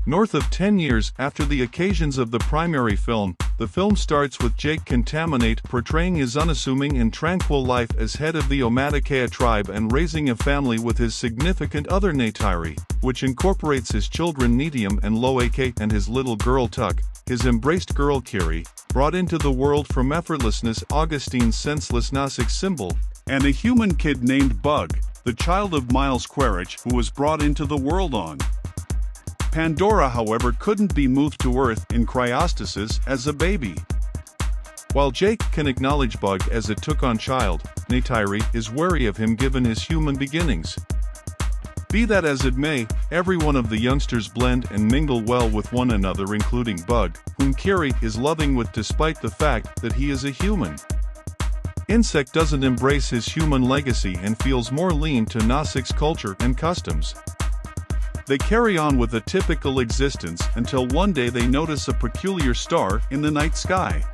North of 10 years after the occasions of the primary film, the film starts with Jake Contaminate portraying his unassuming and tranquil life as head of the Omaticaya tribe and raising a family with his significant other Neytiri, which incorporates his children Netium and Loeke and his little girl Tuk, his embraced girl Kiri, brought into the world from effortlessness Augustine's senseless Nasik symbol, and a human kid named Bug, the child of Miles Quaritch who was brought into the world on Pandora. However, couldn't be moved to Earth in cryostasis as a baby. While Jake can acknowledge Bug as a took-on child, Neytiri is wary of him given his human beginnings. Be that as it may, every one of the youngsters blend and mingle well with one another, including Bug, whom Kiri is loving with despite the fact that he is a human. Insect doesn't embrace his human legacy and feels more lean to Nasik's culture and customs. They carry on with a typical existence until one day they notice a peculiar star in the night sky.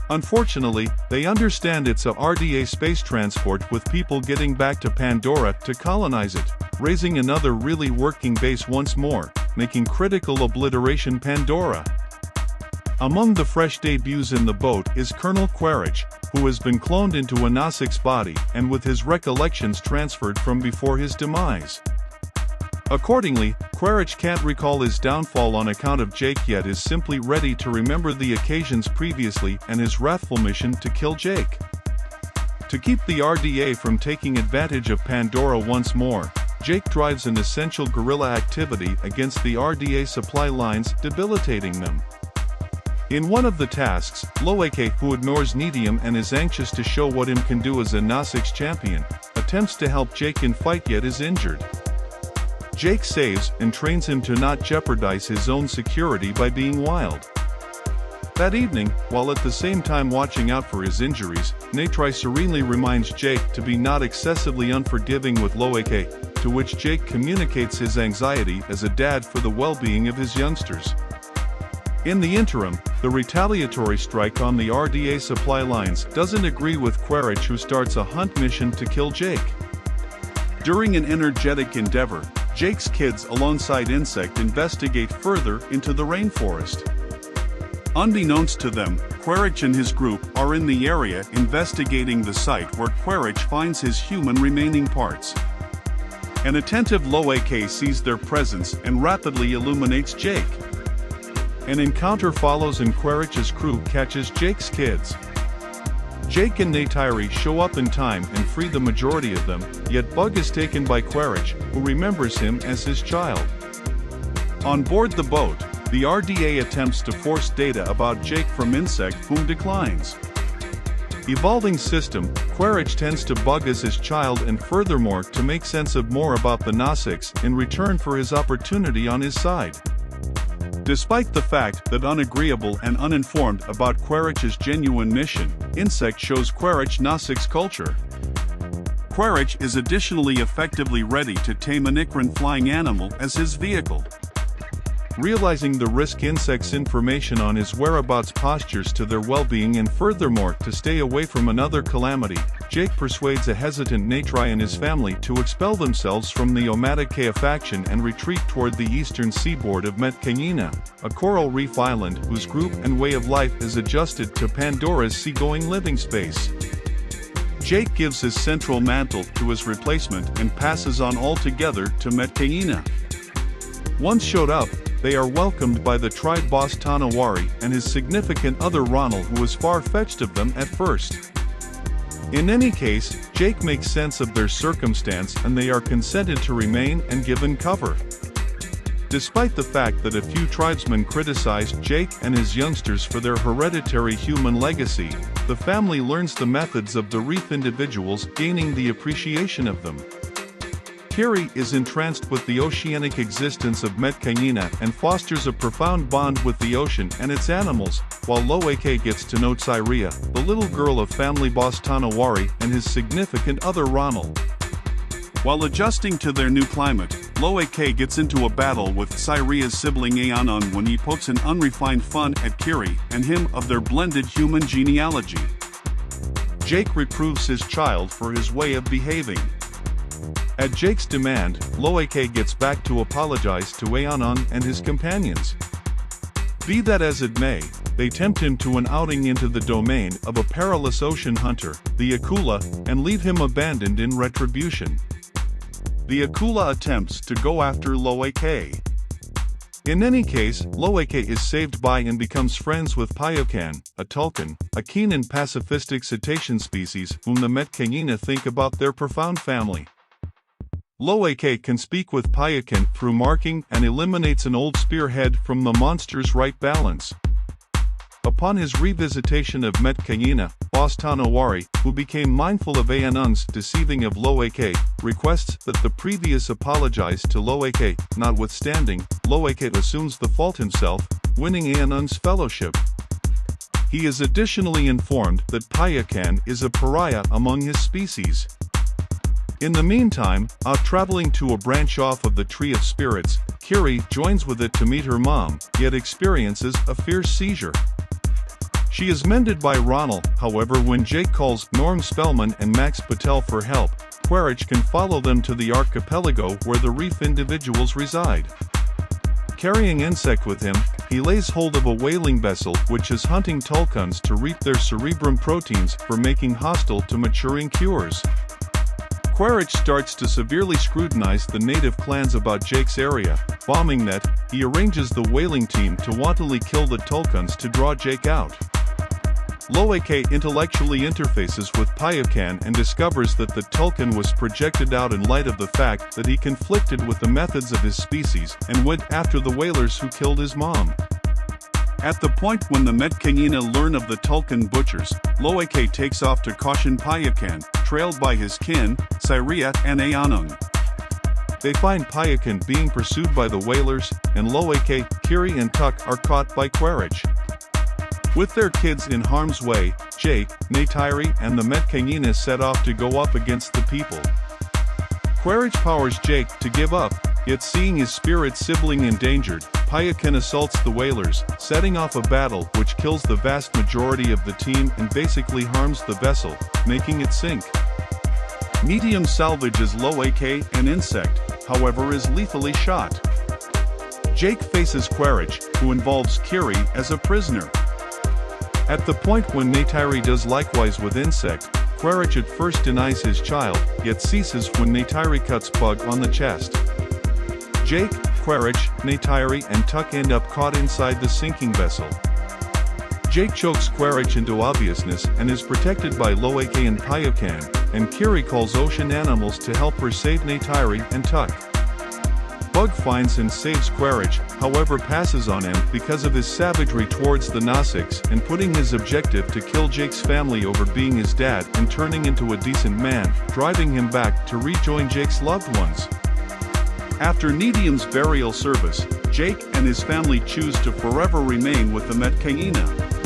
Unfortunately, they understand it's a RDA space transport with people getting back to Pandora to colonize it, raising another really working base once more, making critical obliteration Pandora. Among the fresh debuts in the boat is Colonel Quaritch, who has been cloned into a Nasik's body and with his recollections transferred from before his demise. Accordingly, Quaritch can't recall his downfall on account of Jake yet is simply ready to remember the occasions previously and his wrathful mission to kill Jake. To keep the RDA from taking advantage of Pandora once more, Jake drives an essential guerrilla activity against the RDA supply lines, debilitating them. In one of the tasks, Loeke, who ignores Netium and is anxious to show what him can do as a Nasik's champion, attempts to help Jake in fight yet is injured. Jake saves and trains him to not jeopardize his own security by being wild. That evening, while at the same time watching out for his injuries, Neytiri serenely reminds Jake to be not excessively unforgiving with Loeke, to which Jake communicates his anxiety as a dad for the well-being of his youngsters. In the interim, the retaliatory strike on the RDA supply lines doesn't agree with Quaritch, who starts a hunt mission to kill Jake. During an energetic endeavor, Jake's kids alongside Insect investigate further into the rainforest. Unbeknownst to them, Quaritch and his group are in the area investigating the site where Quaritch finds his human remaining parts. An attentive Loeke sees their presence and rapidly illuminates Jake. An encounter follows and Quaritch's crew catches Jake's kids. Jake and Neytiri show up in time and free the majority of them, yet Bug is taken by Quaritch, who remembers him as his child. On board the boat, the RDA attempts to force data about Jake from Insect, whom declines. Evolving system, Quaritch tends to Bug as his child and furthermore to make sense of more about the Nasiks in return for his opportunity on his side. Despite the fact that unagreeable and uninformed about Quaritch's genuine mission, Insect shows Quaritch Nasik's culture. Quaritch is additionally effectively ready to tame an Ikran flying animal as his vehicle. Realizing the risk, Insect's information on his whereabouts postures to their well-being and furthermore to stay away from another calamity, Jake persuades a hesitant Neytiri and his family to expel themselves from the Omaticaya faction and retreat toward the eastern seaboard of Metkayina, a coral reef island whose group and way of life is adjusted to Pandora's seagoing living space. Jake gives his central mantle to his replacement and passes on altogether to Metkayina. Once showed up, they are welcomed by the tribe boss Tanawari and his significant other Ronald, who was far-fetched of them at first. In any case, Jake makes sense of their circumstance and they are consented to remain and given cover. Despite the fact that a few tribesmen criticized Jake and his youngsters for their hereditary human legacy, the family learns the methods of the reef individuals, gaining the appreciation of them. Kiri is entranced with the oceanic existence of Metkayina and fosters a profound bond with the ocean and its animals, while Loeke gets to know Cyria, the little girl of family boss Tanawari and his significant other Ronald. While adjusting to their new climate, Loeke gets into a battle with Cyria's sibling Aonon when he pokes an unrefined fun at Kiri and him of their blended human genealogy. Jake reproves his child for his way of behaving. At Jake's demand, Loeke gets back to apologize to Aonung and his companions. Be that as it may, they tempt him to an outing into the domain of a perilous ocean hunter, the Akula, and leave him abandoned in retribution. The Akula attempts to go after Loeke. In any case, Loeke is saved by and becomes friends with Payakan, a Tulkun, a keen and pacifistic cetacean species whom the Metkayina think about their profound family. Loeke can speak with Payakan through marking and eliminates an old spearhead from the monster's right balance. Upon his revisitation of Metkayina, Boss Tanawari, who became mindful of Aonung's deceiving of Loeke, requests that the previous apologize to Loeke. Notwithstanding, Loeke assumes the fault himself, winning Aonung's fellowship. He is additionally informed that Payakan is a pariah among his species. In the meantime, out traveling to a branch off of the Tree of Spirits, Kiri joins with it to meet her mom, yet experiences a fierce seizure. She is mended by Ronald, however when Jake calls Norm Spellman and Max Patel for help, Quaritch can follow them to the archipelago where the reef individuals reside. Carrying Insect with him, he lays hold of a whaling vessel which is hunting Tulkuns to reap their cerebrum proteins for making hostile to maturing cures. Quaritch starts to severely scrutinize the native clans about Jake's area, bombing that, he arranges the whaling team to wantonly kill the Tulkuns to draw Jake out. Loeke intellectually interfaces with Payakan and discovers that the Tulkun was projected out in light of the fact that he conflicted with the methods of his species and went after the whalers who killed his mom. At the point when the Metkayina learn of the Tulkun butchers, Loeke takes off to caution Payakan, trailed by his kin, Cyriat and Aonung. They find Payakan being pursued by the whalers, and Loeke, Kiri and Tuk are caught by Quaritch. With their kids in harm's way, Jake, Neytiri and the Metkayina set off to go up against the people. Quaritch powers Jake to give up, yet seeing his spirit sibling endangered, Payakan assaults the whalers, setting off a battle which kills the vast majority of the team and basically harms the vessel, making it sink. Medium salvages Loeke and Insect, however is lethally shot. Jake faces Quaritch, who involves Kiri as a prisoner. At the point when Neytiri does likewise with Insect, Quaritch at first denies his child, yet ceases when Neytiri cuts Bug on the chest. Jake, Quaritch, Neytiri and Tuk end up caught inside the sinking vessel. Jake chokes Quaritch into obviousness and is protected by Loeke and Payakan, and Kiri calls ocean animals to help her save Neytiri and Tuk. Bug finds and saves Quaritch, however passes on him because of his savagery towards the Nausicaa and putting his objective to kill Jake's family over being his dad and turning into a decent man, driving him back to rejoin Jake's loved ones. After Nedium's burial service, Jake and his family choose to forever remain with the Metkayina.